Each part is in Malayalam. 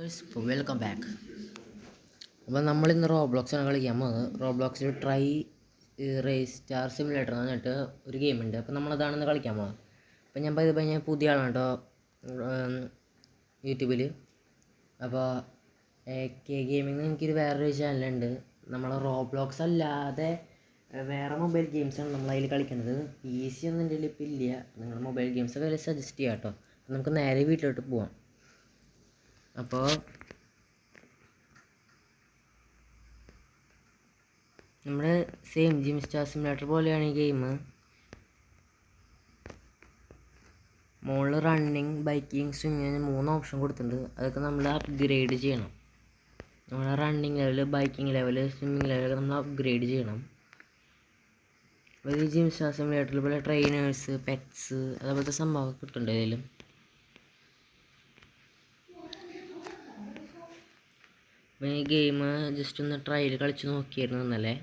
ഇപ്പോൾ വെൽക്കം ബാക്ക്. അപ്പോൾ നമ്മളിന്ന് റോബ്ലോക്സാണ് കളിക്കാൻ പോകുന്നത്. റോബ്ലോക്സിൽ ട്രൈ റേസ് സ്റ്റാർ സിമുലേറ്റർ എന്ന് പറഞ്ഞിട്ട് ഒരു ഗെയിമുണ്ട്. അപ്പോൾ നമ്മളതാണെന്ന് കളിക്കാൻ പോകുന്നത്. അപ്പോൾ ഞാൻ പുതിയ ആളാണ് കേട്ടോ യൂട്യൂബിൽ. അപ്പോൾ കെ ഗെയിമിംഗ് എനിക്കൊരു വേറൊരു ചാനലുണ്ട്. നമ്മൾ റോബ്ലോക്സ് അല്ലാതെ വേറെ മൊബൈൽ ഗെയിംസാണ് നമ്മളതിൽ കളിക്കുന്നത്. പി സി ഒന്നും എൻ്റെ ഇപ്പോൾ ഇല്ല. നിങ്ങൾ മൊബൈൽ ഗെയിംസൊക്കെ അതിൽ സജസ്റ്റ് ചെയ്യാം കേട്ടോ. നമുക്ക് നേരെ വീട്ടിലോട്ട് പോവാം. അപ്പോൾ നമ്മുടെ സെയിം ജിം സ്റ്റാർ സിമുലേറ്റർ പോലെയാണ് ഈ ഗെയിം. മുകളിൽ റണ്ണിങ്, ബൈക്കിങ്, സ്വിമ്മിങ് 3 ഓപ്ഷൻ കൊടുത്തിട്ടുണ്ട്. അതൊക്കെ നമ്മൾ അപ്ഗ്രേഡ് ചെയ്യണം. നമ്മുടെ running level, biking level, swimming ലെവലൊക്കെ നമ്മൾ അപ്ഗ്രേഡ് ചെയ്യണം. ഈ ജിം സ്റ്റാർ സിമുലേറ്ററിൽ പോലെ ട്രെയിനേഴ്സ്, പെറ്റ്സ് അതേപോലത്തെ സംഭവമൊക്കെ കിട്ടുന്നുണ്ട് ഇതിലും. ഈ ഗെയിം ജസ്റ്റ് ഒന്ന് ട്രയൽ കളിച്ച് നോക്കിയായിരുന്നു ഇന്നലെ.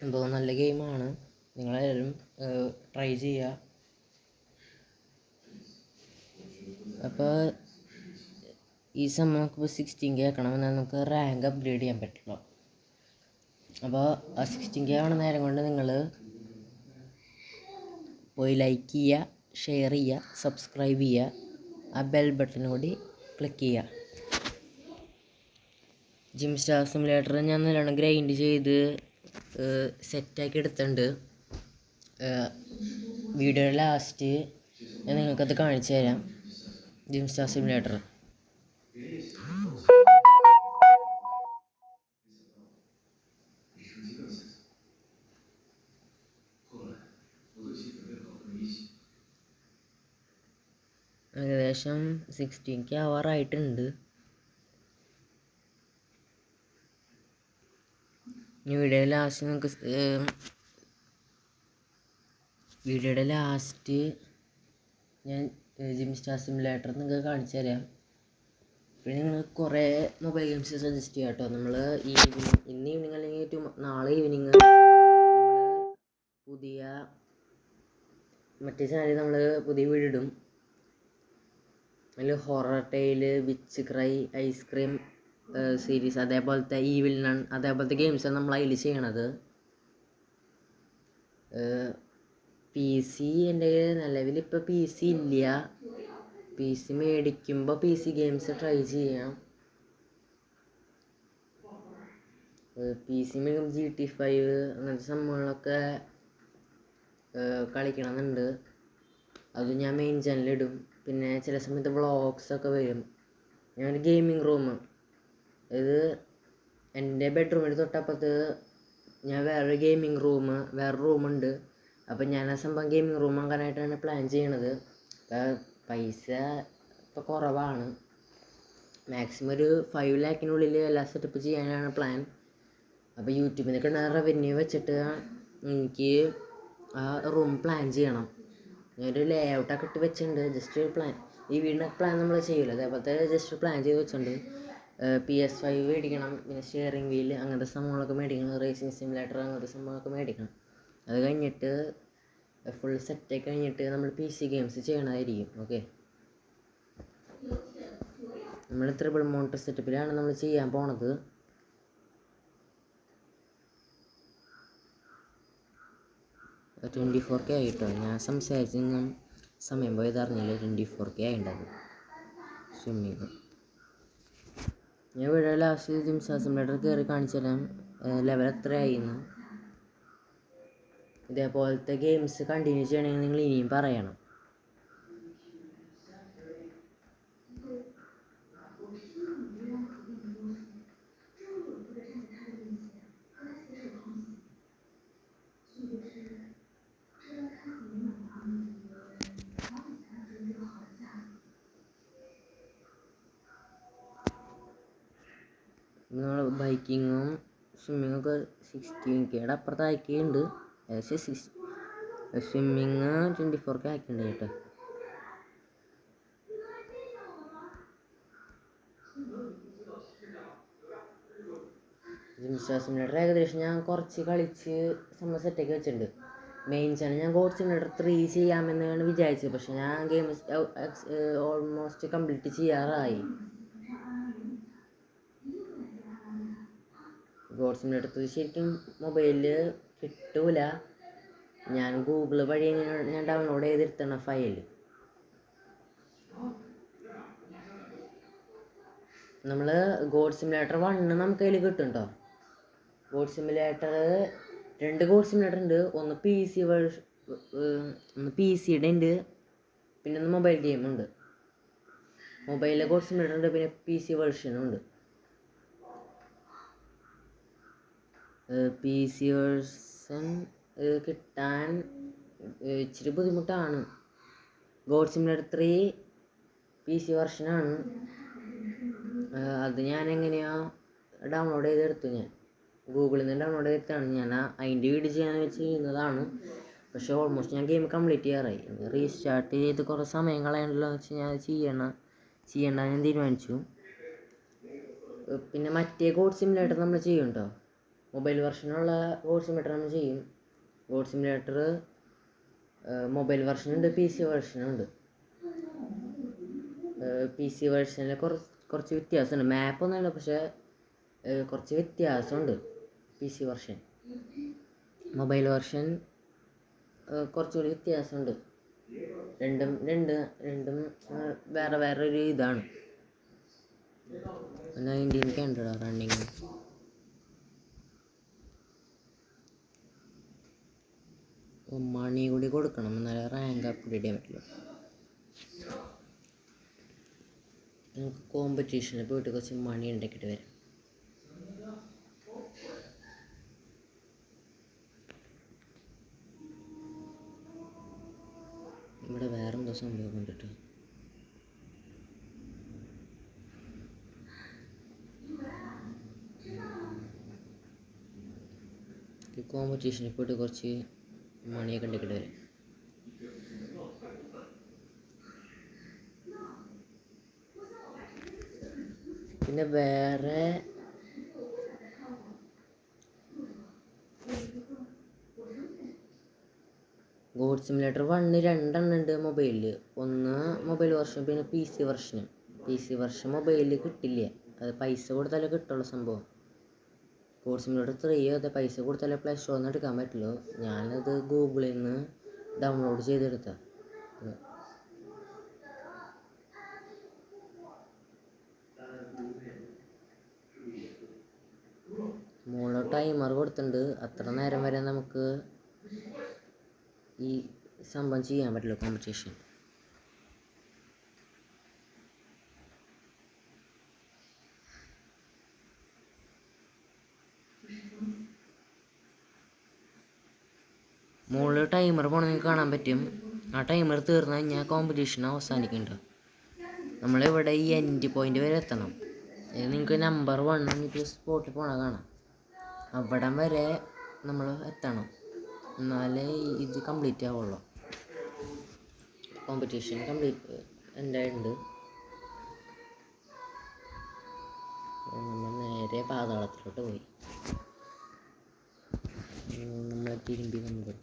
എന്തോ നല്ല ഗെയിമാണ്, നിങ്ങളെല്ലാവരും ട്രൈ ചെയ്യുക. അപ്പോൾ ഈ സമയം നമുക്കിപ്പോൾ 16K ആക്കണമെന്നാൽ നമുക്ക് റാങ്ക് അപ്ഗ്രേഡ് ചെയ്യാൻ പറ്റുള്ളൂ. അപ്പോൾ ആ 16K ആവണ നേരം കൊണ്ട് നിങ്ങൾ പോയി ലൈക്ക് ചെയ്യുക, ഷെയർ ചെയ്യുക, സബ്സ്ക്രൈബ് ചെയ്യുക, ആ ബെൽ ബട്ടൺ കൂടി ക്ലിക്ക് ചെയ്യുക. ജിം സ്റ്റാർ സിമുലേറ്റർ ഞാൻ നല്ലോണം ഗ്രൈൻഡ് ചെയ്ത് സെറ്റാക്കി എടുത്തിട്ടുണ്ട്. വീഡിയോയുടെ ലാസ്റ്റ് ഞാൻ നിങ്ങൾക്കത് കാണിച്ചു തരാം. ജിം സ്റ്റാർ സിമുലേറ്റർ ഏകദേശം 16K ആവാറായിട്ടുണ്ട്. വീഡിയോയുടെ ലാസ്റ്റ് ഞാൻ ജിം സ്റ്റാർ സിമുലേറ്റർ നിങ്ങൾക്ക് കാണിച്ചു തരാം. പിന്നെ നിങ്ങൾ കുറേ മൊബൈൽ ഗെയിംസ് സജസ്റ്റ് ചെയ്യാം കേട്ടോ. നമ്മൾ ഇന്ന് ഈവനിങ് അല്ലെങ്കിൽ നാളെ ഈവനിങ് നമ്മൾ പുതിയ മറ്റേ ചാനലിൽ നമ്മൾ പുതിയ വീഡിയോ ഇടും. അതിൽ Horror Tale, Witch Cry, Ice Scream series, അതേപോലത്തെ ഈവിൽ നൺ, അതേപോലത്തെ ഗെയിംസാണ് നമ്മൾ അതിൽ ചെയ്യണത്. പി സി എൻ്റെ നിലവിൽ ഇപ്പോൾ പി സി ഇല്ല. പി സി മേടിക്കുമ്പോൾ പി സി ഗെയിംസ് ട്രൈ ചെയ്യാം. പി സി മേടിക്കുമ്പോൾ GT5 അങ്ങനത്തെ സംഭവങ്ങളൊക്കെ കളിക്കണമെന്നുണ്ട്. അത് ഞാൻ മെയിൻ ചാനലിടും. പിന്നെ ചില സമയത്ത് വ്ളോഗ്സൊക്കെ വരും. ഞാനൊരു ഗെയിമിംഗ് റൂം, ഇത് എൻ്റെ ബെഡ്റൂമിന് തൊട്ടപ്പുറത്ത് ഞാൻ വേറൊരു റൂമുണ്ട്. അപ്പം ഞാൻ ആ സംഭവം ഗെയിമിംഗ് റൂം ആക്കാനായിട്ടാണ് പ്ലാൻ ചെയ്യണത്. പൈസ ഇപ്പോൾ കുറവാണ്. മാക്സിമം ഒരു 5 lakhനുള്ളിൽ എല്ലാ സെറ്റപ്പ് ചെയ്യാനാണ് പ്ലാൻ. അപ്പോൾ യൂട്യൂബിൽ നിന്ന് കിട്ടുന്ന റവന്യൂ വെച്ചിട്ട് എനിക്ക് ആ റൂം പ്ലാൻ ചെയ്യണം. ഞാനൊരു ലേഔട്ടൊക്കെ ഇട്ട് വെച്ചിട്ടുണ്ട്. ജസ്റ്റ് ഒരു പ്ലാൻ, ഈ വീടിൻ്റെ പ്ലാൻ നമ്മൾ ചെയ്യില്ല, അതേപോലത്തെ ജസ്റ്റ് പ്ലാൻ ചെയ്ത് വെച്ചിട്ടുണ്ട്. PS5 മേടിക്കണം, പിന്നെ സ്റ്റിയറിംഗ് വീല് അങ്ങനത്തെ സംഭവങ്ങളൊക്കെ മേടിക്കണം, റേസിംഗ് സിമുലേറ്റർ അങ്ങനത്തെ സംഭവങ്ങളൊക്കെ മേടിക്കണം. അത് കഴിഞ്ഞിട്ട് ഫുൾ സെറ്റായി കഴിഞ്ഞിട്ട് നമ്മൾ PC ഗെയിംസ് ചെയ്യണമായിരിക്കും. ഓക്കെ, നമ്മൾ ട്രിപ്പിൾ മോണിറ്റർ സെറ്റപ്പിലാണ് നമ്മൾ ചെയ്യാൻ പോണത്. അപ്പോൾ 24K ആയിട്ടോ. ഞാൻ സംസാരിച്ചൊന്നും സമയം പോയത് അറിഞ്ഞില്ല. 24K ആയിട്ടത് swimming. ഞാൻ ഇവിടെ ലാസ്റ്റ് ജിം സ്റ്റാർ സിമുലേറ്റർ കയറി കാണിച്ചു തരാം ലെവൽ എത്രയായിന്ന്. ഇതേപോലത്തെ ഗെയിംസ് കണ്ടിന്യൂ ചെയ്യണമെങ്കിൽ നിങ്ങൾ ഇനിയും പറയണം. നമ്മൾ ബൈക്കിങ്ങും സ്വിമ്മിങ്ങൊക്കെ 16Kയുടെ അപ്പുറത്ത് ആക്കിയിട്ടുണ്ട്. ഏകദേശം സ്വിമ്മിങ് 24K ആക്കിയിട്ടുണ്ട് കേട്ടോ. ജിം സ്റ്റാർ സിമുലേറ്റർ ഏകദേശം ഞാൻ കുറച്ച് കളിച്ച് സെറ്റാക്കി വെച്ചിട്ടുണ്ട്. മെയിൻ ചാനൽ ഞാൻ ഗോഡ് സിമുലേറ്റർ 3 ചെയ്യാമെന്നാണ് വിചാരിച്ചത്. പക്ഷെ ഞാൻ ഗെയിം ഓൾമോസ്റ്റ് കംപ്ലീറ്റ് ചെയ്യാറായി. ഗോഡ് സിമുലേറ്റർ 3 ശരിക്കും മൊബൈലിൽ കിട്ടൂല. ഞാൻ ഗൂഗിൾ വഴി ഞാൻ ഡൗൺലോഡ് ചെയ്തെടുത്തണ ഫയൽ. നമ്മൾ ഗോഡ് സിമുലേറ്റർ 1 നമുക്ക് അതിൽ കിട്ടും കേട്ടോ. ഗോഡ് സിമുലേറ്റർ 2 ഗോഡ് സിമുലേറ്റർ ഉണ്ട്. ഒന്ന് PC-യുടെ ഉണ്ട്, പിന്നെ ഒന്ന് മൊബൈൽ ഗെയിമുണ്ട്. മൊബൈലിലെ ഗോഡ് സിമുലേറ്റർ ഉണ്ട്, പിന്നെ PC വേർഷനും ഉണ്ട്. PC വേർഷൻ കിട്ടാൻ ഇച്ചിരി ബുദ്ധിമുട്ടാണ്. God Simulator 3 PC വെർഷനാണ്. അത് ഞാൻ എങ്ങനെയാണ് ഡൗൺലോഡ് ചെയ്തെടുത്തു. ഞാൻ ഗൂഗിളിൽ നിന്ന് ഡൗൺലോഡ് ചെയ്തിട്ടാണ്. ഞാൻ അതിൻ്റെ വീഡിയോ ചെയ്യാൻ വെച്ച് ചെയ്യുന്നതാണ്. പക്ഷേ ഓൾമോസ്റ്റ് ഞാൻ ഗെയിം കംപ്ലീറ്റ് ചെയ്യാറായി. റീസ്റ്റാർട്ട് ചെയ്ത് കുറേ സമയം കളയണല്ലോ എന്ന് വെച്ച് ഞാൻ ചെയ്യണ്ട ഞാൻ തീരുമാനിച്ചു. പിന്നെ മറ്റേ ഗോഡ് സിമുലേറ്റർ നമ്മൾ ചെയ്യും കേട്ടോ. മൊബൈൽ വെർഷനുള്ള ഗോഡ് സിമുലേറ്റർ നമ്മൾ ചെയ്യും. ഗോഡ് സിമുലേറ്റർ മൊബൈൽ വെർഷനുണ്ട്, PC വെർഷനുണ്ട്. PC വേർഷനിൽ കുറച്ച് വ്യത്യാസമുണ്ട്. മാപ്പൊന്നുമില്ല, പക്ഷേ കുറച്ച് വ്യത്യാസമുണ്ട് PC വെർഷൻ. മൊബൈൽ വെർഷൻ കുറച്ചുകൂടി വ്യത്യാസമുണ്ട്. രണ്ടും വേറെ ഒരു ഇതാണ്. 19K ഉണ്ടോ റണ്ണിങ്. മണി കൂടി കൊടുക്കണം, എന്നാലേ റാങ്ക് അപ്ഗ്രേഡ് ചെയ്യാൻ പറ്റില്ല. നമുക്ക് കോമ്പറ്റീഷനിൽ പോയിട്ട് കുറച്ച് മണി ഉണ്ടാക്കിയിട്ട് വരാം. ഇവിടെ വേറെന്തോ സംഭവം കണ്ടിട്ട് കോമ്പറ്റീഷനിൽ പോയിട്ട് കുറച്ച് മണിയൊക്കെ ഉണ്ടാക്കിയിട്ട് വരാം. പിന്നെ വേറെ ഗോഡ് സിമുലേറ്റർ 1 2 ഉണ്ട് മൊബൈലിൽ. ഒന്ന് മൊബൈൽ വെർഷൻ, പിന്നെ PC വെർഷനും. PC വെർഷൻ മൊബൈലിൽ കിട്ടില്ല, അത് പൈസ കൊടുത്താലേ കിട്ടുള്ളൂ സംഭവം. ഗോഡ് സിമുലേറ്റർ 3 അത് പൈസ കൊടുത്താലേ പ്ലേ സ്റ്റോറിൽ നിന്ന് എടുക്കാൻ പറ്റുള്ളൂ. ഞാനത് ഗൂഗിളിൽ നിന്ന് ഡൗൺലോഡ് ചെയ്തെടുത്ത. മുകളിൽ ടൈമർ കൊടുത്തിട്ടുണ്ട്. അത്ര നേരം വരെ നമുക്ക് ഈ സംഭവം ചെയ്യാൻ പറ്റില്ല, കോമ്പറ്റീഷൻ. മുകളിൽ ടൈമർ പോകണം, നിങ്ങൾക്ക് കാണാൻ പറ്റും. ആ ടൈമർ തീർന്നു കഴിഞ്ഞാൽ കോമ്പറ്റീഷൻ അവസാനിക്കുന്നുണ്ട്. നമ്മളിവിടെ ഈ എൻഡ് പോയിന്റ് വരെ എത്തണം. നിങ്ങൾക്ക് നമ്പർ 1 എന്നിട്ട് സ്പോട്ടിൽ പോകണ കാണാം. അവിടം വരെ നമ്മൾ എത്തണം, എന്നാലേ ഇത് കംപ്ലീറ്റ് ആവുള്ളൂ. കോമ്പറ്റീഷൻ കംപ്ലീറ്റ് ഉണ്ടായിട്ടുണ്ട്. നമ്മൾ നേരെ പാതാളത്തിലോട്ട് പോയി. നമ്മളെ തിരുമ്പി നമുക്ക്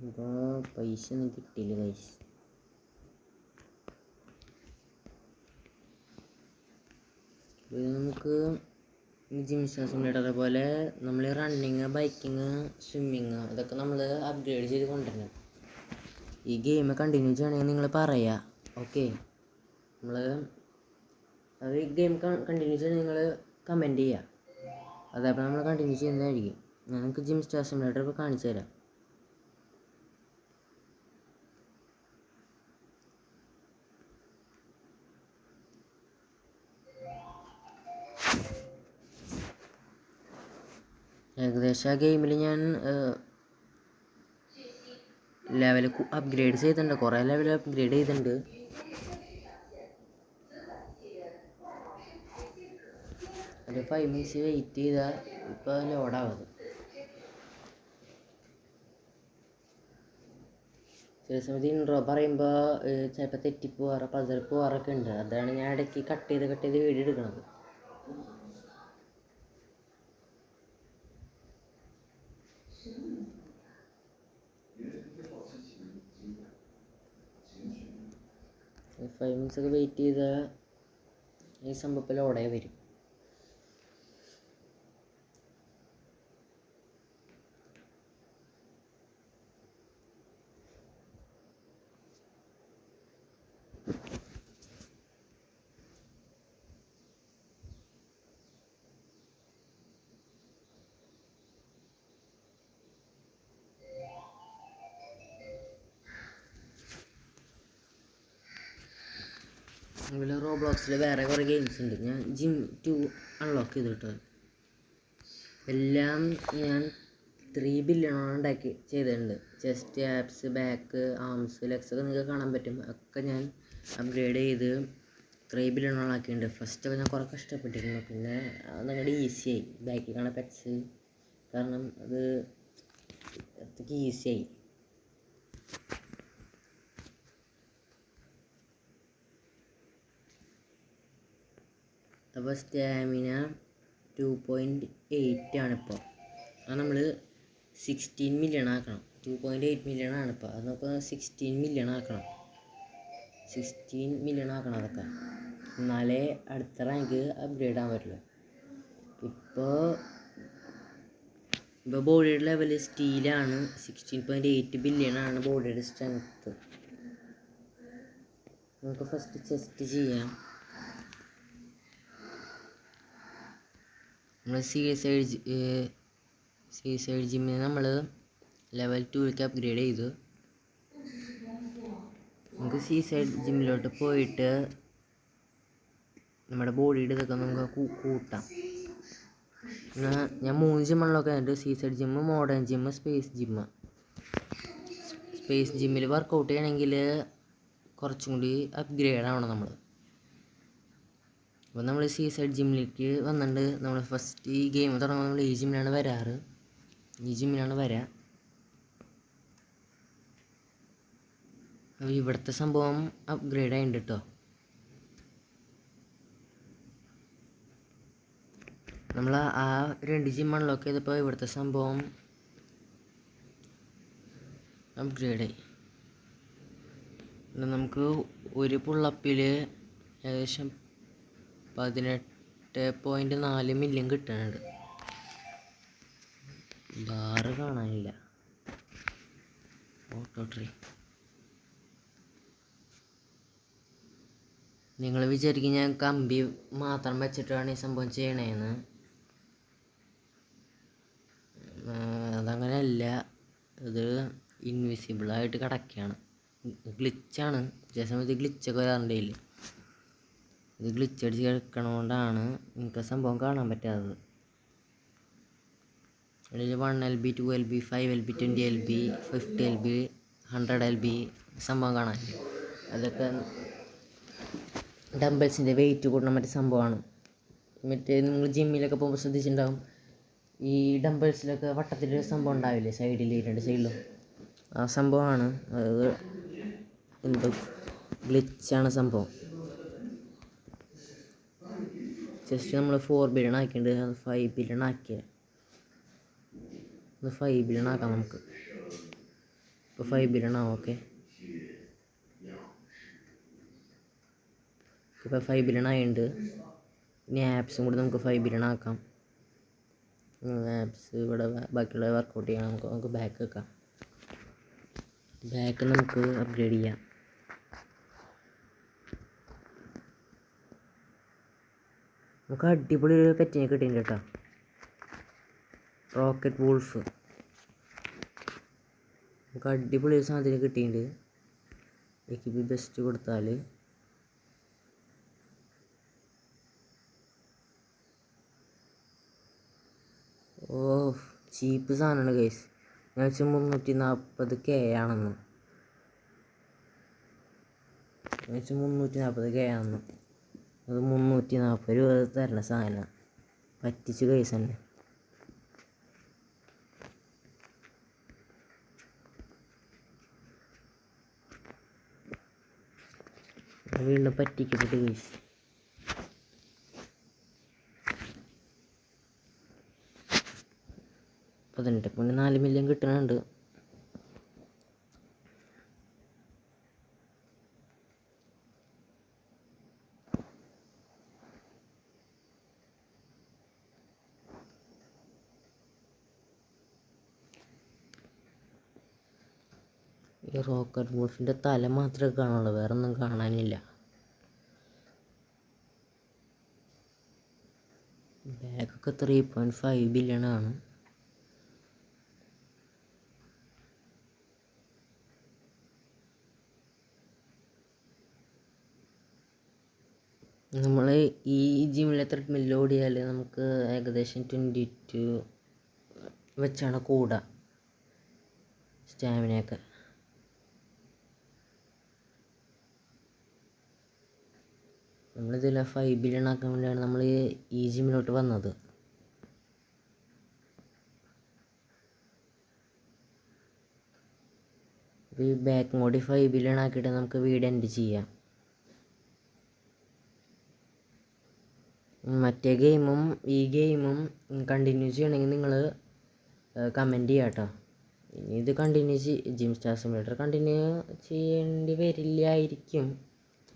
ഇപ്പോൾ പൈസ ഒന്നും കിട്ടിയില്ല പൈസ. നമുക്ക് ജിം സിമുലേറ്റർ പോലെ നമ്മൾ റണ്ണിങ്, ബൈക്കിങ്, സ്വിമ്മിങ് ഇതൊക്കെ നമ്മൾ അപ്ഗ്രേഡ് ചെയ്ത് കൊണ്ടുവരണം. ഈ ഗെയിം കണ്ടിന്യൂ ചെയ്യണമെങ്കിൽ നിങ്ങൾ പറയുക, ഓക്കെ? അത് ഈ ഗെയിം കണ്ടിന്യൂ ചെയ്യണമെങ്കിൽ നിങ്ങൾ കമൻറ്റ് ചെയ്യുക. അതേപോലെ നമ്മൾ കണ്ടിന്യൂ ചെയ്യുന്നതായിരിക്കും. ഞാൻ നിങ്ങൾക്ക് ജിം സിമുലേറ്റർ ഇപ്പോൾ കാണിച്ചു തരാം. ഏകദേശം ആ ഗെയിമിൽ ഞാൻ ലെവൽ അപ്ഗ്രേഡ് ചെയ്തിട്ടുണ്ട്, കുറേ ലെവൽ അപ്ഗ്രേഡ് ചെയ്തിട്ടുണ്ട്. ഒരു 5 minutes വെയിറ്റ് ചെയ്താൽ ഇപ്പോൾ ലോഡാവുന്നത്. ചില സമയത്ത് ഇൻട്രോ പറയുമ്പോൾ ചിലപ്പോൾ തെറ്റിപ്പോവാറ്, പതറി പോവാറൊക്കെ ഉണ്ട്. അതാണ് ഞാൻ ഇടയ്ക്ക് കട്ട് ചെയ്ത് വീഡിയോ എടുക്കുന്നത്. 5 മിനിറ്റ്സ് ഒക്കെ വെയിറ്റ് ചെയ്താൽ ഈ സംഭവത്തിൽ ലോഡേ വരും. അതുപോലെ റോബ്ലോക്സിൽ വേറെ കുറേ ഗെയിംസ് ഉണ്ട്. ഞാൻ ജിം 2 അൺലോക്ക് ചെയ്തിട്ട് എല്ലാം ഞാൻ 3 ബില്യണോളം ചെയ്തിട്ടുണ്ട്. Chest, abs, back, arms, legs ഒക്കെ നിങ്ങൾക്ക് കാണാൻ പറ്റും. ഒക്കെ ഞാൻ അപ്ഗ്രേഡ് ചെയ്ത് 3 ബില്യണോളം ആക്കിയിട്ടുണ്ട്. ഫസ്റ്റൊക്കെ ഞാൻ കുറേ കഷ്ടപ്പെട്ടിരുന്നു, പിന്നെ അതങ്ങോട്ട് ഈസിയായി. ബാക്കിൽ കാണാൻ പെറ്റ്സ് കാരണം അത് അത്രയ്ക്ക് ഈസിയായി. അപ്പോൾ സ്റ്റാമിന 2.8 ആണിപ്പോൾ. അത് നമ്മൾ 16 മില്യൺ ആക്കണം. 2.8 മില്യൺ ആണിപ്പോൾ. അത് നമുക്ക് 16 മില്യൺ ആക്കണം. 16 മില്യൺ ആക്കണം അതൊക്കെ, എന്നാലേ അടുത്ത റാങ്ക് അപ്ഗ്രേഡ് ആകാൻ പറ്റുള്ളൂ. ഇപ്പോൾ ബോഡിയുടെ ലെവൽ സ്റ്റീലാണ്. 16.8 ബില്യണാണ് ബോഡിയുടെ സ്ട്രെങ്ത്ത്. നമുക്ക് ഫസ്റ്റ് ചെസ്റ്റ് ചെയ്യാം. നമ്മൾ സീസൈഡ് ജിമ്മിൽ നമ്മൾ ലെവൽ 2ലേക്ക് അപ്ഗ്രേഡ് ചെയ്തു. നമുക്ക് സീസൈഡ് ജിമ്മിലോട്ട് പോയിട്ട് നമ്മുടെ ബോഡിയുടെ ഇതൊക്കെ നമുക്ക് കൂട്ടാം. ഞാൻ 3 ജിമ്മുകളിലൊക്കെ ഉണ്ട്: seaside gym, modern gym, space gym. Space ജിമ്മിൽ വർക്കൗട്ട് ചെയ്യണമെങ്കിൽ കുറച്ചും കൂടി അപ്ഗ്രേഡ് ആവണം നമ്മൾ. അപ്പോൾ നമ്മൾ സീസൈഡ് ജിമ്മിലേക്ക് വന്നിട്ടുണ്ട്. നമ്മൾ ഫസ്റ്റ് ഈ ഗെയിം തുടങ്ങുമ്പോൾ നമ്മൾ ഈ ജിമ്മിലാണ് വരാറ്. ഈ ജിമ്മിലാണ് വരിക. അപ്പോൾ ഇവിടുത്തെ സംഭവം അപ്ഗ്രേഡ് ആയിട്ടുണ്ട് കേട്ടോ. നമ്മൾ ആ 2 ജിം അൺലോക്ക് ചെയ്തപ്പോൾ ഇവിടുത്തെ സംഭവം അപ്ഗ്രേഡായി. നമുക്ക് ഒരു പുള്ളപ്പിൽ ഏകദേശം 18.4 മില്യൺ കിട്ടുന്നുണ്ട്. ബാറ് കാണാനില്ല. Auto tree. നിങ്ങൾ വിചാരിക്കും ഞാൻ കമ്പി മാത്രം വെച്ചിട്ടാണ് ഈ സംഭവം ചെയ്യണേന്ന്. അതങ്ങനെയല്ല. ഇത് ഇൻവിസിബിളായിട്ട് കിടക്കുകയാണ്. ഗ്ലിച്ചാണ്. ചില സമയത്ത് ഗ്ലിച്ചൊക്കെ വരാറുണ്ടായില്ലേ, ഇത് ഗ്ലിച്ചടിച്ച് കിടക്കണോണ്ടാണ് നിങ്ങൾക്ക് സംഭവം കാണാൻ പറ്റാത്തത്. അതിൽ 1 LB, 2 LB, 5 LB, 20 LB, 50 LB, 100 LB സംഭവം കാണാൻ. അതൊക്കെ ഡംബൽസിൻ്റെ വെയിറ്റ് കൂട്ടണ മറ്റേ സംഭവമാണ്. മറ്റേ നിങ്ങൾ ജിമ്മിലൊക്കെ പോകുമ്പോൾ ശ്രദ്ധിച്ചിട്ടുണ്ടാവും, ഈ ഡംബൽസിലൊക്കെ വട്ടത്തിലൊരു സംഭവം ഉണ്ടാവില്ലേ സൈഡിൽ, 2 സൈഡിലും. ആ സംഭവമാണ് അത്. എന്തോ ഗ്ലിച്ചാണ് സംഭവം. ജസ്റ്റ് നമ്മൾ 4 ബില്യൺ ആക്കിയിട്ടുണ്ട്. അത് 5 ബില്യൺ ആക്കിയത്. അത് 5 ബില്യൺ ആക്കാം നമുക്ക്. ഇപ്പോൾ 5 ബില്യൺ ആവും. ഓക്കെ, ഇപ്പോൾ 5 ബില്യൺ ആയിട്ടുണ്ട്. ഇനി ആപ്സും കൂടി നമുക്ക് 5 ബില്യൺ ആക്കാം. ആപ്സ് ഇവിടെ ബാക്കിയുള്ള വർക്കൗട്ട് ചെയ്യണം. നമുക്ക് ബാക്ക് വെക്കാം. ബാക്ക് നമുക്ക് അപ്ഗ്രേഡ് ചെയ്യാം. നമുക്ക് അടിപൊളി ഒരു പെറ്റിനെ കിട്ടിയിട്ടുണ്ട് കേട്ടോ. Rocket wolf. നമുക്ക് അടിപൊളി ഒരു സാധനം കിട്ടിയിട്ടുണ്ട്. എക്യുപി ബെസ്റ്റ് കൊടുത്താൽ ചീപ്പ് സാധനമാണ് ഗൈസ്. ഞാൻ വെച്ചാൽ 340K ആണെന്ന്. ഞാൻ വെച്ചാൽ 340K ആണെന്ന്. അത് 340 രൂപ തരണ സാധനമാണ്. പറ്റിച്ച് ഗൈസ് തന്നെ. വീണ്ടും പറ്റിക്കപ്പെട്ട് ഗൈസ്. അപ്പോൾ 4 മില്യൺ കിട്ടുന്നുണ്ട്. ഈ റോക്കറ്റ് വോൾഫിൻ്റെ തല മാത്രമേ കാണുള്ളൂ, വേറെ ഒന്നും കാണാനില്ല. ബാഗൊക്കെ 3.5 ബില്യണാണ്. നമ്മൾ ഈ ജിമ്മിലെ ത്രെഡ്മില്ലിൽ ഓടിയാൽ നമുക്ക് ഏകദേശം 22 വെച്ചാണ് കൂടുക സ്റ്റാമിനയൊക്കെ. നമ്മളിതിൽ 5 ബില്യൺ ആക്കാൻ വേണ്ടിയാണ് നമ്മൾ ഈ ജിമ്മിലോട്ട് വന്നത്. ഈ ബാക്ക് മോഡിൽ 5 ബില്യൺ ആക്കിയിട്ട് നമുക്ക് വീഡിയോ എൻഡ് ചെയ്യാം. മറ്റേ ഗെയിമും ഈ ഗെയിമും കണ്ടിന്യൂ ചെയ്യണമെങ്കിൽ നിങ്ങൾ കമൻറ്റ് ചെയ്യാം കേട്ടോ. ഇനി ഇത് continue Gym Star Simulator continue ചെയ്യേണ്ടി വരില്ലായിരിക്കും,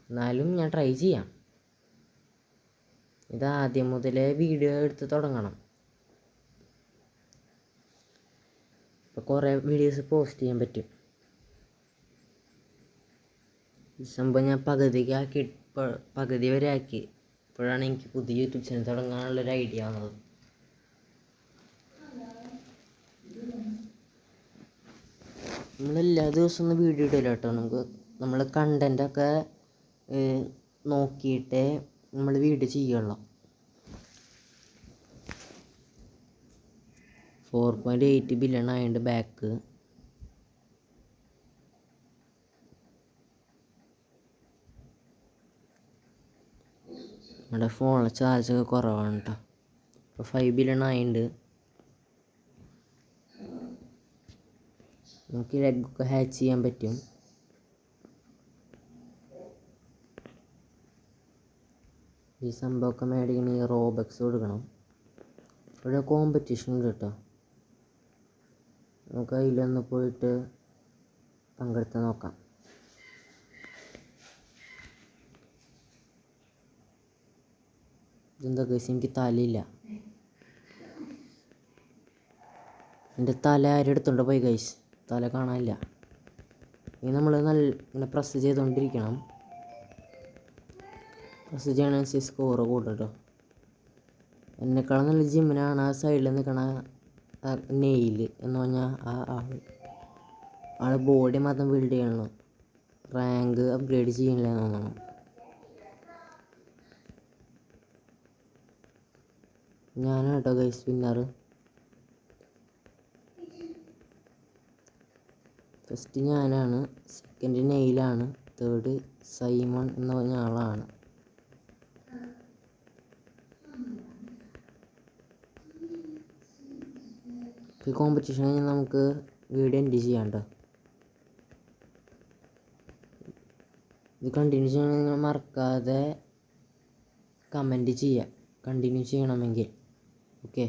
എന്നാലും ഞാൻ ട്രൈ ചെയ്യാം. ഇത് ആദ്യം മുതലേ വീഡിയോ എടുത്ത് തുടങ്ങണം. ഇപ്പോൾ കുറേ വീഡിയോസ് പോസ്റ്റ് ചെയ്യാൻ പറ്റും. ഈ സംഭവം ഞാൻ പകുതി വരെ ആക്കി. ഇപ്പോഴാണ് എനിക്ക് പുതിയ യൂട്യൂബ് ചാനൽ തുടങ്ങാനുള്ളൊരു ഐഡിയ വന്നത്. നമ്മളെല്ലാ ദിവസവും ഒന്നും വീഡിയോ ഇടില്ല കേട്ടോ. നമ്മൾ കണ്ടൻറ്റൊക്കെ നോക്കിയിട്ടേ നമ്മൾ വീഡിയോ ചെയ്യുള്ളൂ. 4.8 ബില്യൺ ആയതുകൊണ്ട് ബാക്ക് നമ്മുടെ ഫോണിലെ ചാർജൊക്കെ കുറവാണ് കേട്ടോ. ഇപ്പോൾ 5 ബില്യൺ ആയതുകൊണ്ട് നമുക്ക് ലെഗൊക്കെ ഹാച്ച് ചെയ്യാൻ പറ്റും. ഈ സംഭവമൊക്കെ മേടിക്കണമെങ്കിൽ റോബക്സ് കൊടുക്കണം. ഇവിടെ കോമ്പറ്റീഷൻ ഉണ്ട് കേട്ടോ. നമുക്ക് അതിലൊന്ന് പോയിട്ട് പങ്കെടുത്ത് നോക്കാം. ഇതെന്താ ഗൈസ്, എനിക്ക് തലയില്ല. എൻ്റെ തല ആരും എടുത്തോണ്ട് പോയി ഗൈസ്, തല കാണാനില്ല. ഇനി നമ്മൾ ഇങ്ങനെ പ്രസ് ചെയ്തുകൊണ്ടിരിക്കണം. പ്രസ് ചെയ്യണമെങ്കിൽ സ്കോറ് കൂടും കേട്ടോ. എന്നെക്കാളും നല്ല ജിമ്മിനാണ് ആ സൈഡിൽ നിൽക്കണ നെയിൽ എന്ന് പറഞ്ഞാൽ ആൾ ബോഡി മാത്രം ബിൽഡ് ചെയ്യണല്ലോ, റാങ്ക് അപ്ഗ്രേഡ് ചെയ്യണില്ല എന്ന് തോന്നണം. ഞാനാണ് കേട്ടോ ഗൈസ് വിന്നർ. ഫസ്റ്റ് ഞാനാണ്, സെക്കൻഡ് നെയിലാണ്, തേർഡ് സൈമൺ എന്ന് പറഞ്ഞ ആളാണ്. ഈ കോമ്പറ്റീഷൻ കഴിഞ്ഞാൽ നമുക്ക് വീഡിയോ എൻഡ് ചെയ്യാം കേട്ടോ. ഇത് കണ്ടിന്യൂ ചെയ്യണമെങ്കിൽ നിങ്ങൾ മറക്കാതെ കമൻറ്റ് ചെയ്യുക കണ്ടിന്യൂ ചെയ്യണമെങ്കിൽ. ഓക്കെ,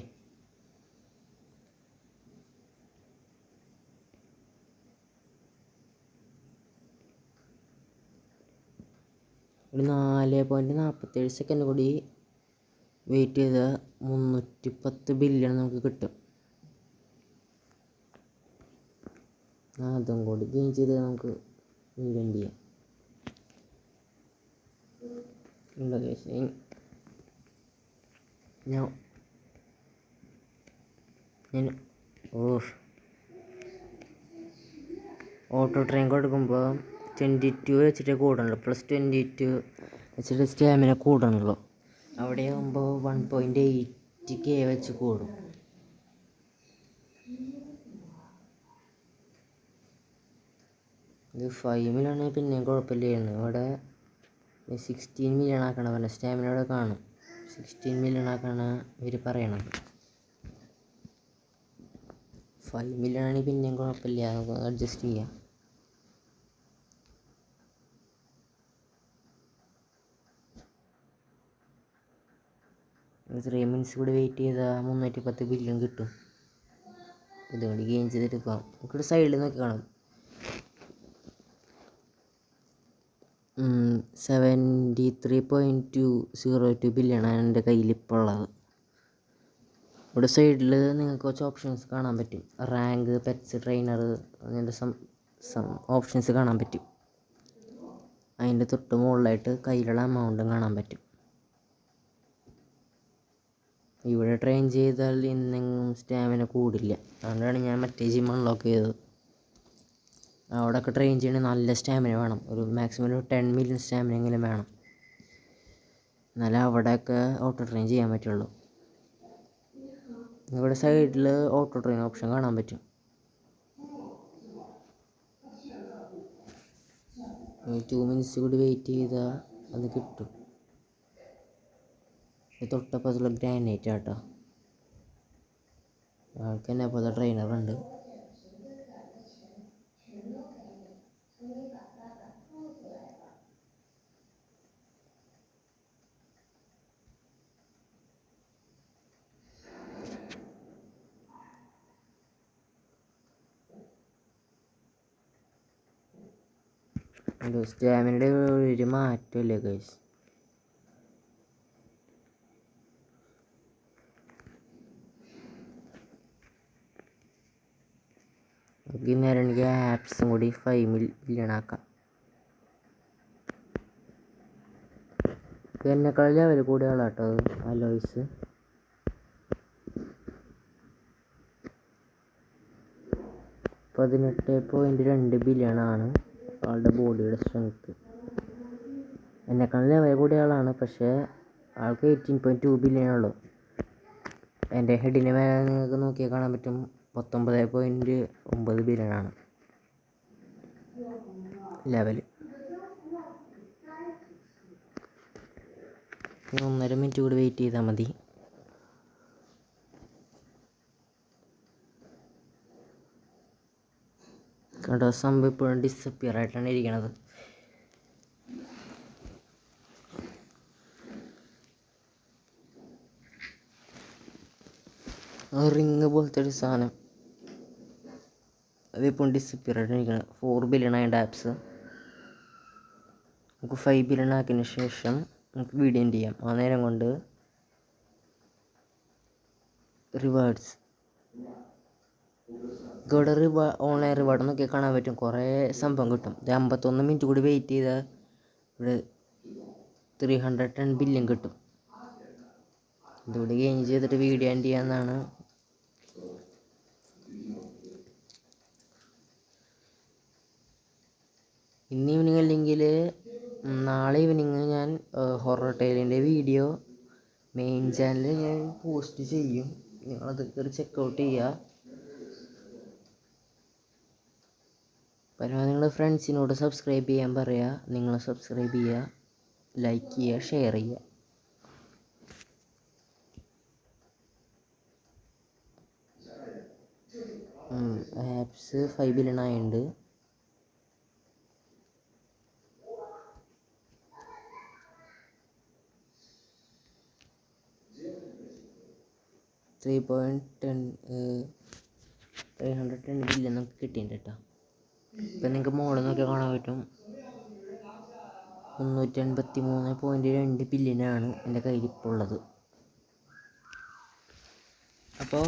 ഒരു 4.47 സെക്കൻഡ് കൂടി വെയിറ്റ് ചെയ്താൽ 310 ബില്യൺ നമുക്ക് കിട്ടും. അതും കൂടി ഗെയിൻ ചെയ്ത് നമുക്ക് വീഡിയോ എൻഡ് ചെയ്യാം. ഞാൻ ഓട്ടോ ട്രെയിൻ കൊടുക്കുമ്പോൾ 22 വെച്ചിട്ട് കൂടണല്ലോ, +22 വെച്ചിട്ട് സ്റ്റാമിന കൂടണല്ലോ. അവിടെ ആകുമ്പോൾ 1.8K വെച്ച് കൂടും. ഇത് 5 മില്യൺ പിന്നെയും കുഴപ്പമില്ലായിരുന്നു. ഇവിടെ 16 മില്യൺ ആക്കണം പറഞ്ഞ സ്റ്റാമിന ഇവിടെ കാണും. 16 മില്യൺ ആക്കാണ് ഇവർ പറയണത്. 5 മില്യൺ ആണെങ്കിൽ പിന്നെയും കുഴപ്പമില്ല, നമുക്ക് അഡ്ജസ്റ്റ് ചെയ്യാം. ഒരു 3 മിനിറ്റ്സ് കൂടി വെയിറ്റ് ചെയ്താൽ 310 ബില്യൺ കിട്ടും. ഇതുകൊണ്ട് ഗെയിം ചെയ്തിട്ട് പോകാം. നമുക്കിവിടെ സൈഡിൽ നോക്കി കാണാം 73.202 ബില്യണാണ് എൻ്റെ കയ്യിൽ ഇപ്പോൾ ഉള്ളത്. ഇവിടെ സൈഡിൽ നിങ്ങൾക്ക് കുറച്ച് ഓപ്ഷൻസ് കാണാൻ പറ്റും. റാങ്ക്, പെറ്റ്സ്, ട്രെയിനർ, അങ്ങനത്തെ ഓപ്ഷൻസ് കാണാൻ പറ്റും. അതിൻ്റെ തൊട്ട് മുകളിലായിട്ട് കയ്യിലുള്ള എമൗണ്ടും കാണാൻ പറ്റും. ഇവിടെ ട്രെയിൻ ചെയ്താൽ ഇന്നെങ്കിലും സ്റ്റാമിന കൂടില്ല. അതുകൊണ്ടാണ് ഞാൻ മറ്റേ ജിം അൺലോക്ക് ചെയ്തത്. അവിടെയൊക്കെ ട്രെയിൻ ചെയ്യണമെങ്കിൽ നല്ല സ്റ്റാമിന വേണം. ഒരു മാക്സിമം ഒരു 10 മില്യൺ സ്റ്റാമിന എങ്കിലും വേണം. എന്നാലേ അവിടെയൊക്കെ ഓട്ടോ ട്രെയിൻ ചെയ്യാൻ പറ്റുള്ളൂ. ഇവിടെ സൈഡിൽ ഓട്ടോ ട്രെയിൻ ഓപ്ഷൻ കാണാൻ പറ്റും. 2 മിനിറ്റ്സ് കൂടി വെയിറ്റ് ചെയ്താൽ അത് കിട്ടും. തൊട്ടപ്പുറത്തുള്ള ഗ്രാനൈറ്റ് ആട്ടോ. ആൾക്ക് തന്നെ അപ്പോൾ ട്രെയിനറുണ്ട്. സ്റ്റാമിനയുടെ ഒരു മാറ്റമില്ല ഗൈസ്. എനിക്ക് ആപ്സും കൂടി 5 മില്യൺ ആക്കാം. എന്നെക്കാൾ ലെവൽ കൂടിയ ആളാട്ടോ അലോയ്സ്. $18.2 ബില്യണാണ് ആളുടെ ബോഡിയുടെ സ്ട്രെങ്ത്ത്. എന്നെക്കാൾ ലെവൽ കൂടിയ ആളാണ്, പക്ഷേ ആൾക്ക് 18.2 ബില്യണുള്ളൂ. എൻ്റെ ഹെഡിൻ്റെ മേലെ നിങ്ങൾക്ക് നോക്കിയാൽ കാണാൻ പറ്റും 19.9 ബില്യണാണ് ലെവൽ. 1.5 മിനിറ്റ് കൂടി വെയിറ്റ് ചെയ്താൽ മതി. കണ്ടോ, സംഭവം ഇപ്പോഴും ഡിസപ്പിയർ ആയിട്ടാണ് ഇരിക്കണത്. റിങ് പോലത്തെ ഒരു സാധനം അതിപ്പോൾ ഡിസപ്പിയർ ആയിട്ടാണ് ഇരിക്കുന്നത്. 4 ബില്യൺ ആയതിൻ്റെ ആപ്സ് നമുക്ക് 5 ബില്യൺ ആക്കിയതിന് ശേഷം നമുക്ക് വീഡിയോ എൻഡ് ചെയ്യാം. ആ നേരം കൊണ്ട് റിവാർഡ്സ് ഇവിടെ ഓൺലൈൻ റിവാർഡ് എന്നൊക്കെ കാണാൻ പറ്റും. കുറേ സംഭവം കിട്ടും. 51 മിനിറ്റ് കൂടി വെയിറ്റ് ചെയ്താൽ ഇവിടെ 310 ബില്യൺ കിട്ടും. ഇതുകൂടി ഗെയിം ചെയ്തിട്ട് വീഡിയോ എൻഡ് ചെയ്യാമെന്നാണ്. ഇന്ന് ഈവനിങ് അല്ലെങ്കിൽ നാളെ ഈവനിങ് ഞാൻ ഹൊറർ ടൈലിൻ്റെ വീഡിയോ മെയിൻ ചാനലിൽ ഞാൻ പോസ്റ്റ് ചെയ്യും. നിങ്ങളത് കയറി ചെക്കൗട്ട് ചെയ്യുക. പരമാവധി നിങ്ങളുടെ ഫ്രണ്ട്സിനോട് സബ്സ്ക്രൈബ് ചെയ്യാൻ പറയുക. നിങ്ങൾ സബ്സ്ക്രൈബ് ചെയ്യുക, ലൈക്ക് ചെയ്യുക, ഷെയർ ചെയ്യുക. Apps 5 billion ആയുണ്ട്. $310 ബില്യൺ നമുക്ക് കിട്ടിയിട്ടുണ്ട് കേട്ടോ. ഇപ്പം നിങ്ങൾക്ക് മോളിൽ നോക്കി കാണാൻ പറ്റും 383.2 ബില്യനാണ് എൻ്റെ കയ്യിൽ ഇപ്പോൾ ഉള്ളത്. അപ്പോൾ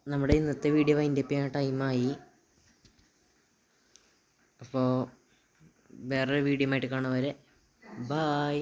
നമ്മുടെ ഇന്നത്തെ വീഡിയോ വൈൻഡപ്പ് ചെയ്യാൻ ടൈമായി. അപ്പോൾ വേറൊരു വീഡിയോ ആയിട്ട് കാണുന്നവരെ ബായ്.